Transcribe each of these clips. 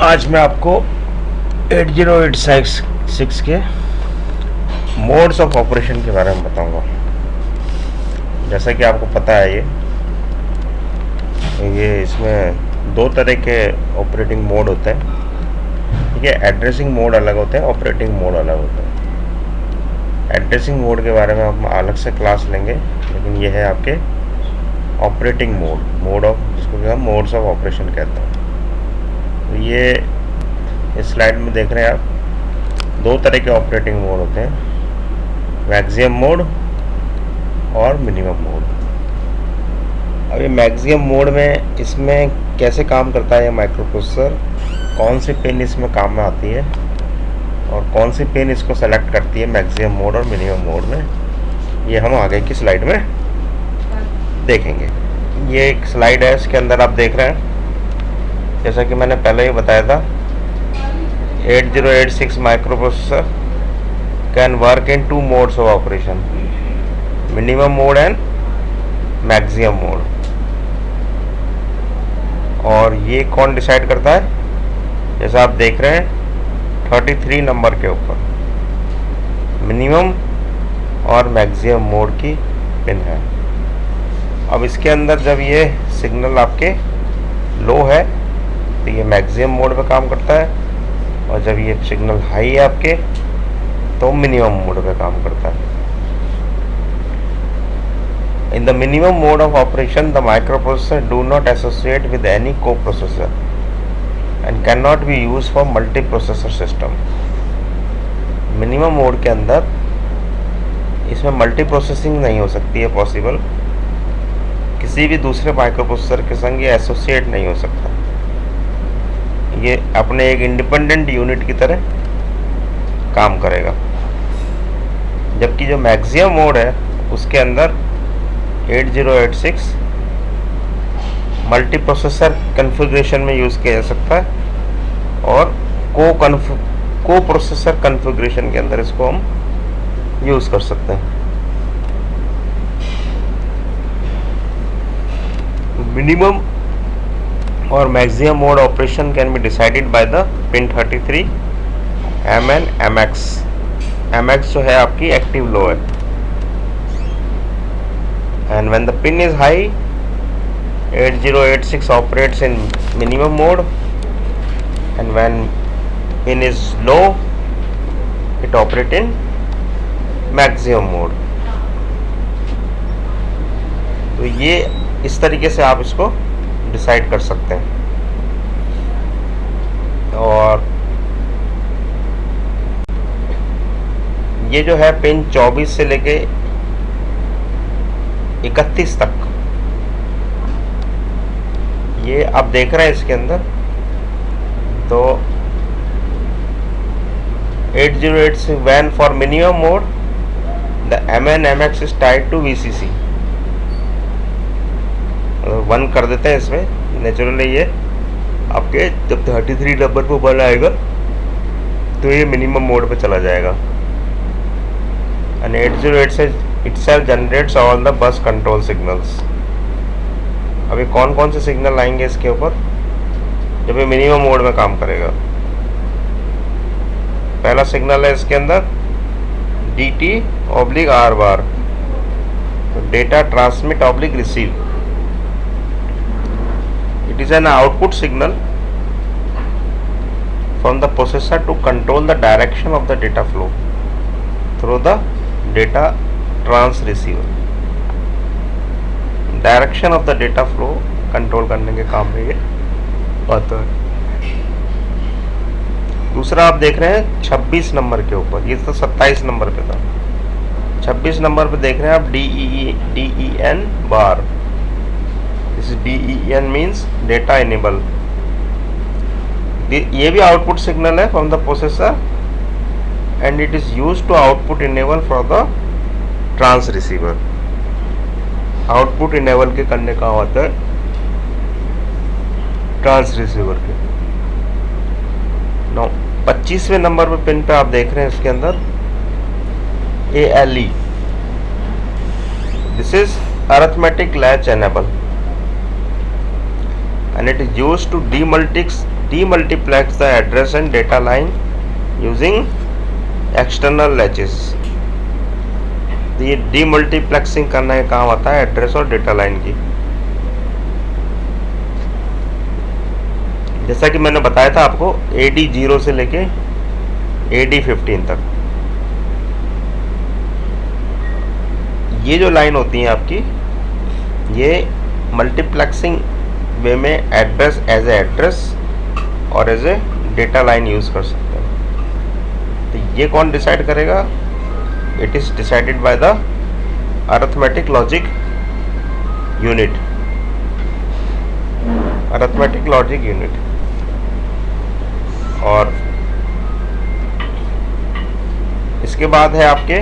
आज मैं आपको 8086 के मोड्स ऑफ ऑपरेशन के बारे में बताऊंगा। जैसा कि आपको पता है ये इसमें दो तरह के ऑपरेटिंग मोड होते हैं। ठीक है, एड्रेसिंग मोड अलग होते हैं, ऑपरेटिंग मोड अलग होते हैं। एड्रेसिंग मोड के बारे में हम अलग से क्लास लेंगे, लेकिन ये है आपके ऑपरेटिंग मोड ऑफ, जिसको कि हम मोड्स ऑफ ऑपरेशन कहते हैं। तो ये इस स्लाइड में देख रहे हैं आप, दो तरह के ऑपरेटिंग मोड होते हैं, मैक्सिमम मोड और मिनिमम मोड। अब ये मैक्सिमम मोड में इसमें कैसे काम करता है ये माइक्रो प्रोसेसर, कौन सी पिन इसमें काम में आती है और कौन सी पिन इसको सेलेक्ट करती है मैक्सिमम मोड और मिनिमम मोड में, ये हम आगे की स्लाइड में देखेंगे। ये एक स्लाइड है, इसके अंदर आप देख रहे हैं, जैसा कि मैंने पहले ही बताया था, 8086 microprocessor can work in 2 modes of operation, minimum mode and maximum mode. और ये कौन डिसाइड करता है, जैसा आप देख रहे हैं 33 नंबर के ऊपर मिनिमम और मैक्सिमम मोड की पिन है। अब इसके अंदर जब ये सिग्नल आपके लो है तो ये मैक्सिमम मोड पे काम करता है, और जब ये सिग्नल हाई है आपके तो मिनिमम मोड पे काम करता है। In the minimum mode of operation the microprocessor do not associate with any co processor and can not be use for multi processor system. Minimum mode के अंदर इसमें मल्टी प्रोसेसिंग नहीं हो सकती है पॉसिबल, किसी भी दूसरे माइक्रोप्रोसेसर के संग ये एसोसिएट नहीं हो सकता। ये अपने एक इंडिपेंडेंट यूनिट की तरह काम करेगा। जबकि जो मैक्सिमम मोड है उसके अंदर 8086 मल्टी प्रोसेसर कन्फिग्रेशन में यूज़ किया जा सकता है, और को प्रोसेसर कन्फिग्रेशन के अंदर इसको हम यूज़ कर सकते हैं। मिनिमम और maximum mode operation can be decided by the pin 33 MN MX। MX जो है आपकी एक्टिव लो है, and when the pin is high 8086 operates in minimum mode, and when pin is low it operates in maximum mode। तो ये इस तरीके से आप इसको डिसाइड कर सकते हैं। और ये जो है पिन 24 से लेके 31 तक, ये आप देख रहे हैं इसके अंदर, तो 8086 when for minimum mode the MN MX is tied to VCC। 1 कर देते हैं इसमें, नेचुरली ये आपके जब 33 नंबर पर बल आएगा तो ये मिनिमम मोड पे चला जाएगा। And 8086 itself generates all the bus control signals। अभी कौन कौन से सिग्नल आएंगे इसके ऊपर जब ये मिनिमम मोड में काम करेगा। पहला सिग्नल है इसके अंदर DT/R bar, data transmit oblique receive. It is an output signal from the processor to control the direction of the data flow through the data trans receiver. Direction of the data flow control करने के काम में ये आता है। दूसरा आप देख रहे हैं 26 नंबर के ऊपर, ये तो 27 नंबर पे था, 26 नंबर पे देख रहे हैं आप DEN bar. This DEN means data enable. ये भी आउटपुट सिग्नल है from the processor and it is used to output enable for the trans receiver. Output enable के करने का होता है ट्रांस रिसीवर के। 25वें नंबर पे पिन पे आप देख रहे हैं इसके अंदर ALE। This is arithmetic latch enable and it is used to demultiplex the address and data line using external latches. ये डीमल्टीप्लेक्सिंग करने का काम आता है एड्रेस और डेटा लाइन की। जैसा कि मैंने बताया था आपको AD0 से लेके AD15 तक ये जो लाइन होती है आपकी, ये मल्टीप्लेक्सिंग वे में एड्रेस एज ए एड्रेस और as a data line use कर सकते हैं। तो ये कौन डिसाइड करेगा? It is decided by the arithmetic logic unit. Arithmetic logic unit. और इसके बाद है आपके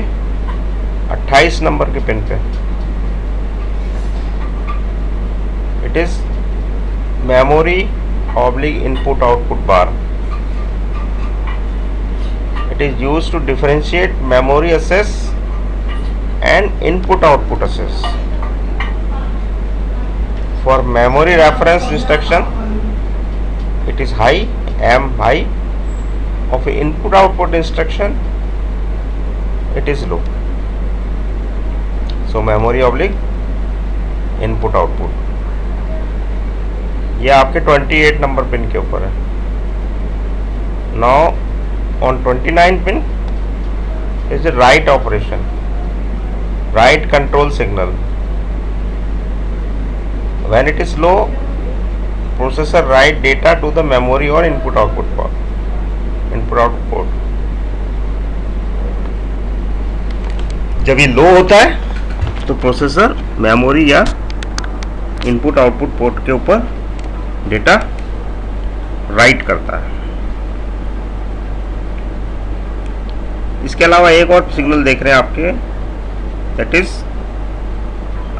28 नंबर के पिन पे, it is memory oblique input output bar. It is used to differentiate memory access and input output access. For memory reference instruction it is high, M high. Of input output instruction it is low. So memory oblique input output। ये आपके 28 number pin के ऊपर है। Now on 29 pin is a write operation, write control signal। When it is low, processor write data to the memory or input output port। जब ये लो होता है तो प्रोसेसर मेमोरी या इनपुट आउटपुट पोर्ट के ऊपर डेटा राइट करता है। इसके अलावा एक और सिग्नल देख रहे हैं आपके, that is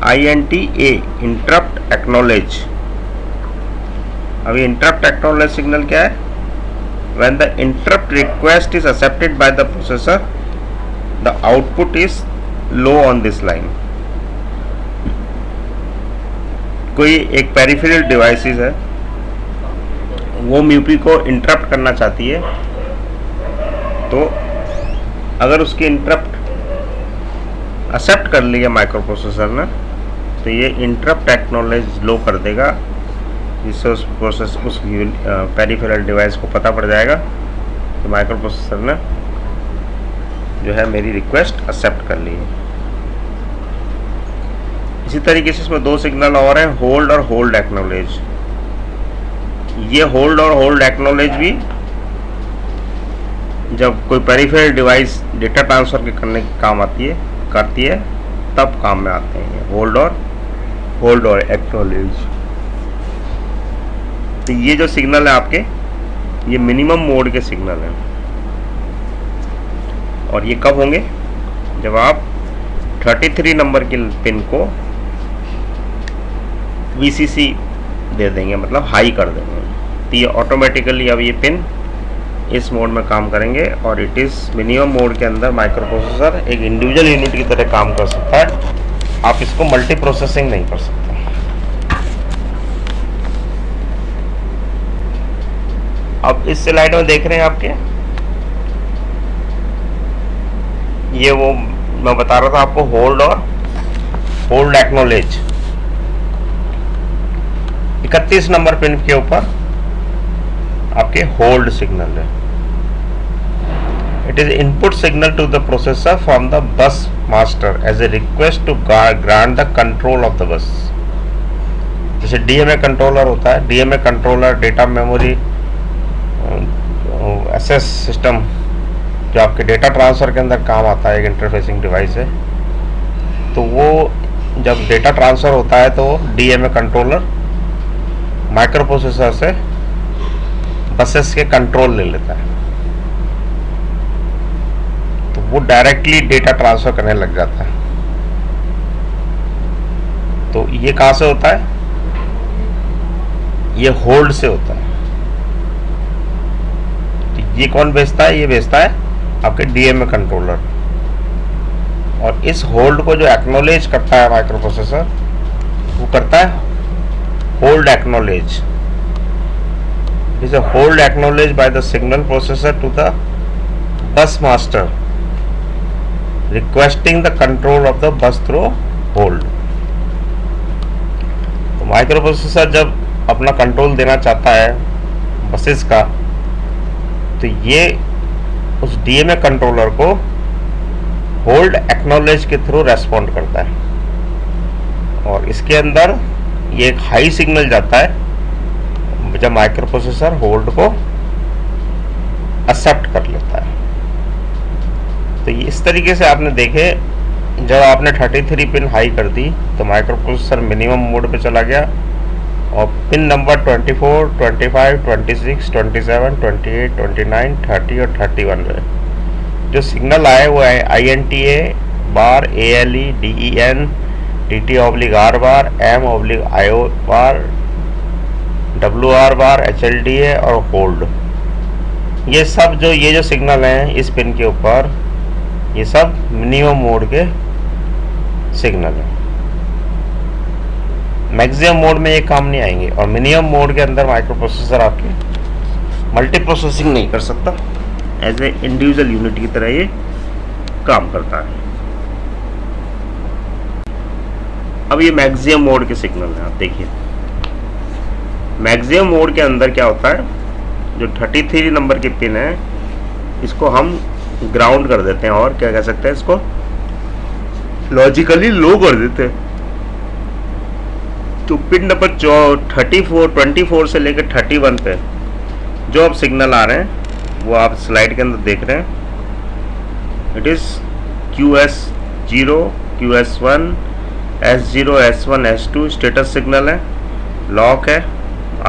INTA, interrupt acknowledge. अभी इंटरप्ट एक्नॉलेज सिग्नल क्या है? When the interrupt request is accepted by the processor, the output is low on this line। कोई एक पेरिफेरल डिवाइसेस है, वो म्यूपी को इंटरप्ट करना चाहती है, तो अगर उसकी इंटरप्ट एक्सेप्ट कर लिया माइक्रो प्रोसेसर ने, तो ये इंटरप्ट एक्नॉलेज लो कर देगा, जिससे उस पेरिफेरल डिवाइस को पता पड़ जाएगा कि माइक्रो प्रोसेसर ने जो है मेरी रिक्वेस्ट एक्सेप्ट कर ली है। इसी तरीके से इसमें दो सिग्नल और हैं, होल्ड और होल्ड एक्नॉलेज। ये होल्ड और होल्ड एक्नॉलेज भी जब कोई पेरिफेरल डिवाइस डेटा ट्रांसफर के करने के काम करती है तब काम में आते हैं, होल्ड और एक्नॉलेज। तो ये जो सिग्नल है आपके, ये मिनिमम मोड के सिग्नल हैं, और ये कब होंगे? जब आप 33 नंबर के पिन को VCC दे देंगे, मतलब हाई कर देंगे, तो ये ऑटोमेटिकली अब ये पिन इस मोड में काम करेंगे, और इट इज़ मिनिमम मोड के अंदर माइक्रो प्रोसेसर एक इंडिविजुअल यूनिट की तरह काम कर सकता है। आप इसको मल्टी प्रोसेसिंग नहीं कर सकते। अब इस स्लाइड में देख रहे हैं आपके, ये वो मैं बता रहा था आपको, होल्ड और होल्ड एक्नॉलेज। 31 नंबर पिन के ऊपर आपके होल्ड सिग्नल है। It is input signal to the processor from the bus master as a request to grant the control of the bus. जैसे DMA कंट्रोलर होता है, DMA controller data memory access system जो आपके data transfer के अंदर काम आता है, एक इंटरफेसिंग डिवाइस है। तो वो जब डेटा ट्रांसफ़र होता है तो DMA कंट्रोलर माइक्रो प्रोसेसर से बसेस के कंट्रोल ले लेता है, तो वो डायरेक्टली डेटा ट्रांसफ़र करने लग जाता है। तो ये कहाँ से होता है? ये होल्ड से होता है। तो ये कौन भेजता है? ये भेजता है आपके DMA कंट्रोलर। और इस होल्ड को जो एक्नॉलेज करता है माइक्रो प्रोसेसर, वो करता है hold acknowledge. is a hold acknowledged by the signal processor to the bus master requesting the control of the bus through hold. तो माइक्रो प्रोसेसर जब अपना कंट्रोल देना चाहता है बसेस का, तो ये उस डीएमए कंट्रोलर को होल्ड एक्नॉलेज के थ्रू रेस्पॉन्ड करता है, और इसके अंदर ये एक हाई सिग्नल जाता है जब माइक्रो प्रोसेसर होल्ड को एक्सेप्ट कर लेता है। तो ये इस तरीके से आपने देखे, जब आपने 33 पिन हाई कर दी तो माइक्रो प्रोसेसर मिनिमम मोड पे चला गया, और पिन नंबर 24, 25, 26, 27, 28, 29, 30 और 31 में जो सिग्नल आए वो है INTA बार, ALE, DEN, TT/R बार, M/IO बार, WR बार, HLDA और होल्ड। ये सब ये जो सिग्नल हैं इस पिन के ऊपर, ये सब मिनिमम मोड के सिग्नल हैं। मैक्सिमम मोड में ये काम नहीं आएंगे, और मिनिमम मोड के अंदर माइक्रो प्रोसेसर आपके मल्टी प्रोसेसिंग नहीं कर सकता, एज ए इंडिविजुअल यूनिट की तरह ये काम करता है। अब ये मैक्सिमम मोड के सिग्नल हैं। आप देखिए मैक्सिमम मोड के अंदर क्या होता है, जो 33 नंबर की पिन है इसको हम ग्राउंड कर देते हैं, और क्या कह सकते हैं, इसको लॉजिकली लो कर देते हैं। तो पिन नंबर 24 से लेकर 31 पे जो अब सिग्नल आ रहे हैं वो आप स्लाइड के अंदर देख रहे हैं। It is QS0, QS1, S0, S1, S2 status signal है, लॉक है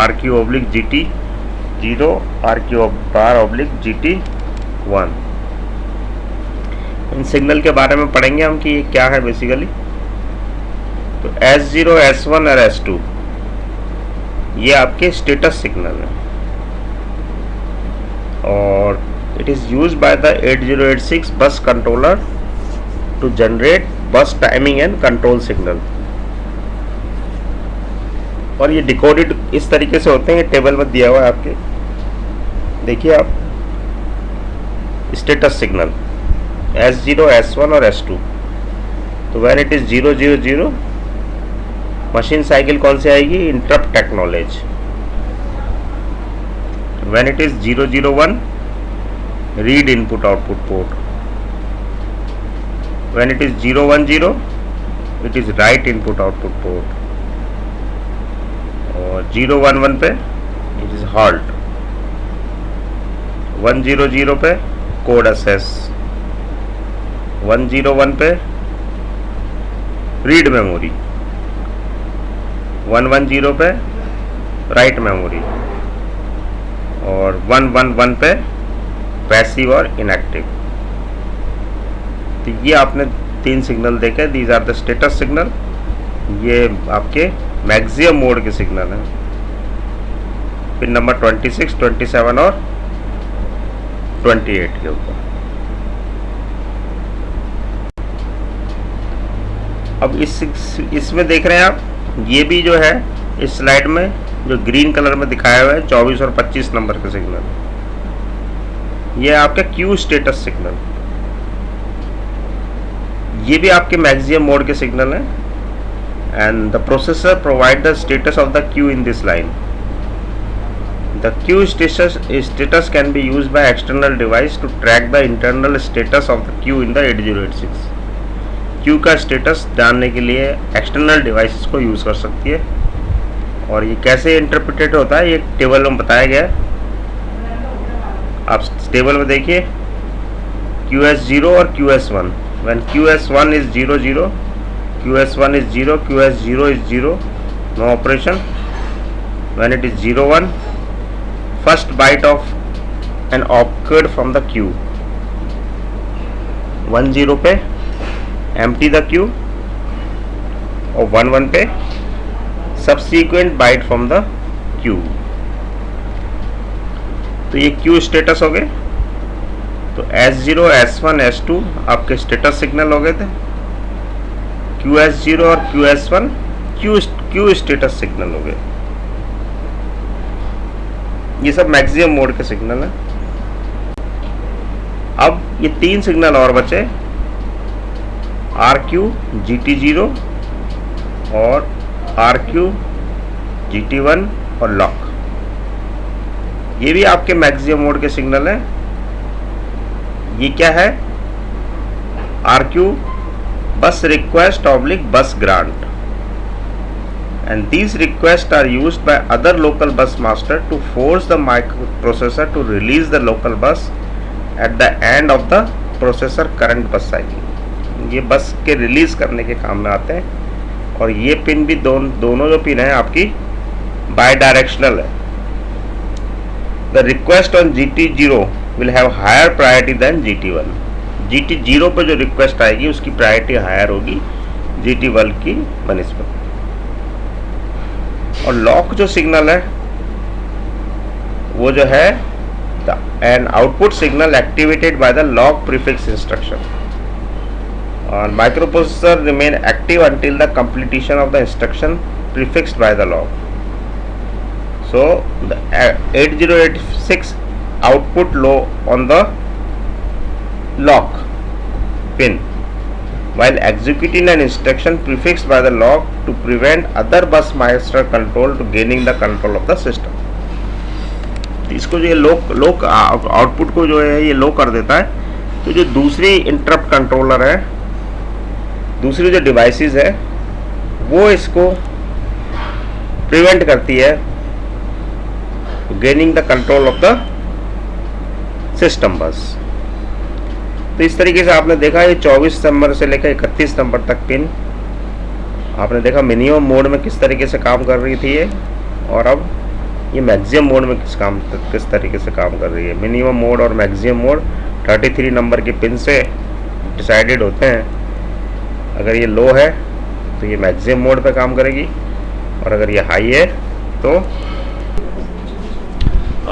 RQ/GT 0, RQ/GT 1। इन सिग्नल के बारे में पढ़ेंगे हम कि ये क्या है बेसिकली। तो S0, S1 और S2 ये आपके स्टेटस सिग्नल है, और it is use by the 8086 bus controller to generate bus timing and control signal. और ये डिकोडेड इस तरीके से होते हैं, ये टेबल में दिया हुआ है आपके, देखिए आप, स्टेटस सिग्नल S0, S1 और S2। तो when it is 0, 0, 0 machine cycle कौन सी आएगी, interrupt acknowledge. When it is 0, 0, 1 read input output port. When it is 0, 1, 0 it is right input output port, और 0, 1, 1 पे इट इज़ हॉल्ट, 1, 0, 0 पे code assess, 1, 0, 1 पे read memory, 1, 1, 0 पे write memory, और 1, 1, 1 पे passive और इनएक्टिव। तो ये आपने 3 सिग्नल देखे, these are the status signal. ये आपके मैक्सिमम मोड के सिग्नल हैं, पिन नंबर 26, 27 और 28 के ऊपर। अब इसमें देख रहे हैं आप, ये भी जो है इस स्लाइड में जो ग्रीन कलर में दिखाया हुआ है 24 और 25 नंबर के सिग्नल, ये आपका क्यू स्टेटस सिग्नल, ये भी आपके मैक्सिमम मोड के सिग्नल हैं। And the processor provide the status of the Q in this line. The Q status can be used by external device to track the internal status of the queue in the 8086। Q का status जानने के लिए external devices को use कर सकती है, और ये कैसे इंटरप्रेटेड होता है ये टेबल में बताया गया है। आप टेबल में देखिए QS0 और QS1। When QS1 is 0, 0, QS1 is 0, QS0 is 0, no operation. When it is 0, 1, first byte of an occurred from the queue, 1, 0 पे empty the queue, और 1, 1 पे subsequent byte from the queue। तो ये Q status हो गए। तो S0, S1, S2 आपके status signal हो गए थे, QS0 और QS1 क्यू स्टेटस सिग्नल हो गए। ये सब मैक्सिमम मोड के सिग्नल है। अब ये 3 सिग्नल और बचे, RQ GT0 और RQ GT1 और लॉक। ये भी आपके मैक्सिमम मोड के सिग्नल हैं। ये क्या है? RQ बस रिक्वेस्ट ऑब्लिक बस grant, and these requests are used by other local bus master to force the microprocessor to release the local bus at the end of the processor current bus cycle। ये बस के release करने के काम में आते हैं। और ये पिन भी दोनों जो पिन है आपकी बाय डायरेक्शनल है। The request on GT0 will have higher priority than GT1। GT0 पर जो रिक्वेस्ट आएगी उसकी प्रायोरिटी हायर होगी GT1 की बनिस्बत। और लॉक जो सिग्नल है वो जो है an output signal activated by the lock prefix instruction, और microprocessor remain active until the completion of the instruction prefixed by the lock. So the 8086 output low on the lock pin while executing an instruction prefixed by the lock to prevent other bus master control to gaining the control of the system। इसको जो ये lock output को जो है ये लो कर देता है। तो जो दूसरी इंटरप्ट कंट्रोलर है, दूसरी जो डिवाइसेस है वो इसको प्रिवेंट करती है gaining the control of the system बस। तो इस तरीके से आपने देखा ये 24 नंबर से लेकर 31 नंबर तक पिन आपने देखा मिनिमम मोड में किस तरीके से काम कर रही थी ये, और अब ये मैक्सिमम मोड में किस तरीके से काम कर रही है। मिनिमम मोड और मैक्सिमम मोड 33 नंबर के पिन से डिसाइडेड होते हैं। अगर ये लो है तो ये मैक्सिमम मोड पे काम करेगी, और अगर ये हाई है तो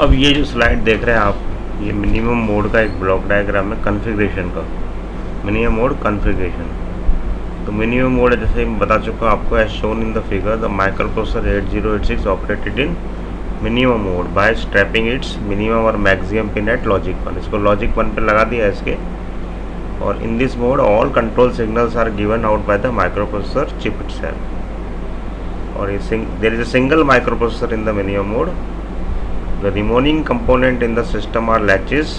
अब ये जो स्लाइड देख रहे हैं आप, ये मिनिमम मोड का एक ब्लॉक डायग्राम है कॉन्फ़िगरेशन का। मिनिमम मोड कॉन्फ़िगरेशन, तो मिनिमम मोड जैसे मैं बता चुका हूँ आपको, as shown in the figure the microprocessor 8086 operated in minimum mode by strapping its minimum और मैक्सिमम पिन एट लॉजिक 1। इसको लॉजिक 1 पे लगा दिया है इसके। और in this mode all control signals are given out by the microprocessor chip itself. और ये there is a single microprocessor in the minimum mode. The remaining component in the system are latches,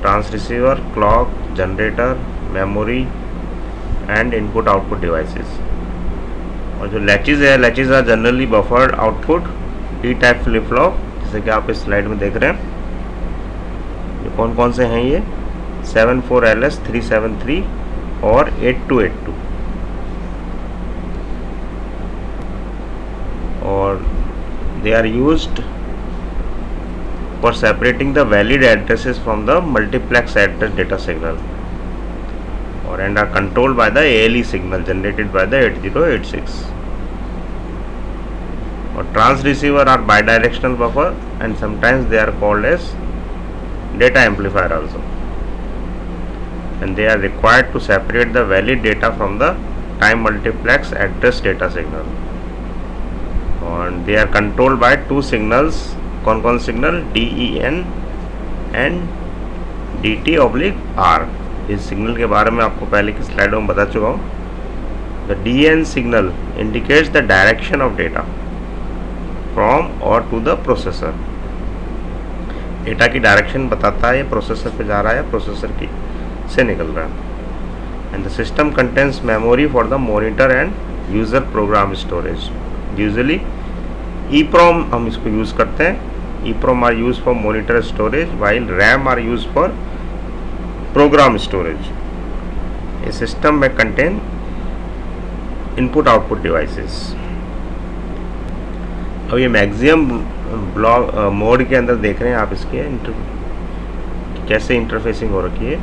transceiver, clock, generator, memory and input-output devices। और जो latches है, latches are generally buffered output D-type flip flop, जैसे कि आप इस slide में देख रहे हैं। ये कौन कौन से हैं ये 74LS 373 और 8282। और they are used for separating the valid addresses from the multiplex address data signal, or and are controlled by the ALE signal generated by the 8086। or transceiver are bidirectional buffer and sometimes they are called as data amplifier also, and they are required to separate the valid data from the time multiplex address data signal, and they are controlled by two signals। कौन कौन signal? DEN and DT/R। इस signal के बारे में आपको पहले की स्लाइडों में बता चुका हूँ। The DEN signal indicates the direction of data from और टू द प्रोसेसर। डेटा की डायरेक्शन बताता है ये प्रोसेसर पे जा रहा है, प्रोसेसर की से निकल रहा है। And the system contents memory for the monitor and user program storage. Usually EEPROM हम इसको यूज़ करते हैं। EEPROM are use for monitor storage while RAM are use for program storage. A system में कंटेन इनपुट आउटपुट डिवाइसेस। अब ये maximum block mode के अंदर देख रहे हैं आप इसके कैसे इंटरफेसिंग हो रखी है।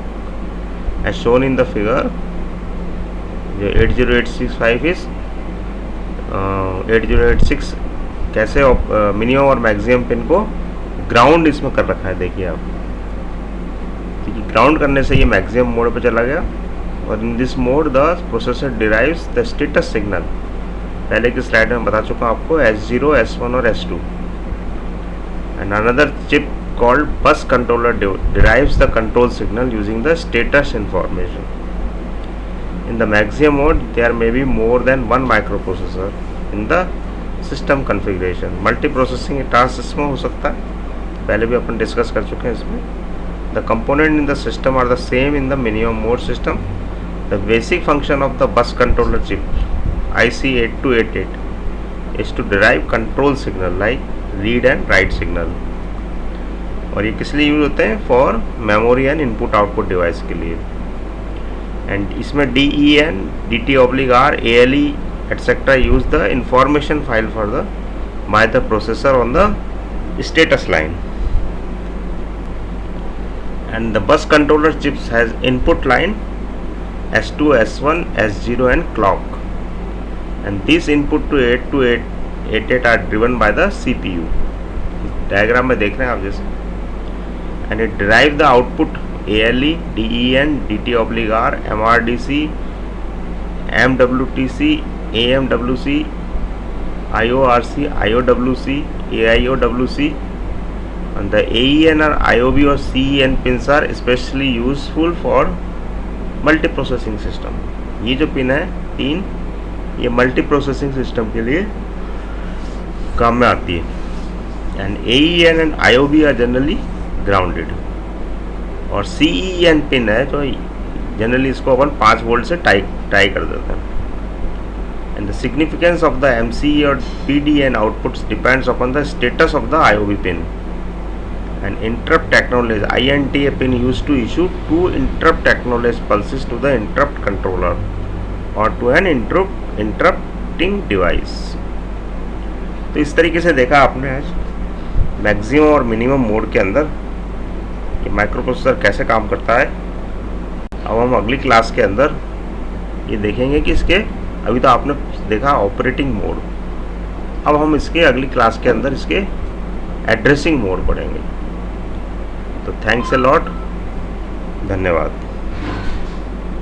As shown in the figure जो 80865 इस 8086 कैसे मिनिमम और मैक्सिमम पिन को ग्राउंड इसमें कर रखा है। देखिए आप, ठीक है, ग्राउंड करने से ये मैक्सिमम मोड पे चला गया। और in this mode the processor derives the status signal. पहले की स्लाइड में बता चुका हूँ आपको S0, S1 और S2। and another chip called bus controller derives the control signal using the status information. In the maximum mode, there may be more than one microprocessor in the system configuration. Multiprocessing task इसमें हो सकता है, पहले भी अपन discuss कर चुके हैं इसमें. The component in the system are the same in the minimum mode system. The basic function of the bus controller chip IC8288 is to derive control signal like read and write signal. और ये किस लिए use होते हैं? For memory and input output device के लिए. And इसमें DEN, DT/R, ALE etcetera use the information file for the by the processor on the status line. And the bus controller chips has input line S2, S1, S0 and clock. And these input to 8288 are driven by the CPU. Diagram में देख रहे हैं आप जैसे. And it derive the output ALE, DEN, DT/R, MRDC, MWTC, AMWC, IORC, IOWC, AIOWC. And the AEN or IOB or CEN pins are especially useful for multiprocessing system. ये जो pin है 3, ये मल्टीप्रोसेसिंग सिस्टम के लिए काम में आती है. And AEN and IOB are generally grounded. और CEN पिन है जो जनरली इसको अपन 5 वोल्ट से टाई कर देते हैं. And the significance of the MCE और PDN outputs depends upon the status of the IOB pin. And interrupt acknowledge INTA pin used to issue 2 interrupt acknowledge pulses to the interrupt controller or to an interrupting device. तो इस तरीके से देखा आपने आज maximum और minimum mode के अंदर ये माइक्रोप्रोसेसर कैसे काम करता है. अब हम अगली क्लास के अंदर ये देखेंगे कि इसके, अभी तो आपने देखा ऑपरेटिंग मोड, अब हम इसके अगली क्लास के अंदर इसके एड्रेसिंग मोड पढ़ेंगे. तो थैंक्स अ लॉट, धन्यवाद.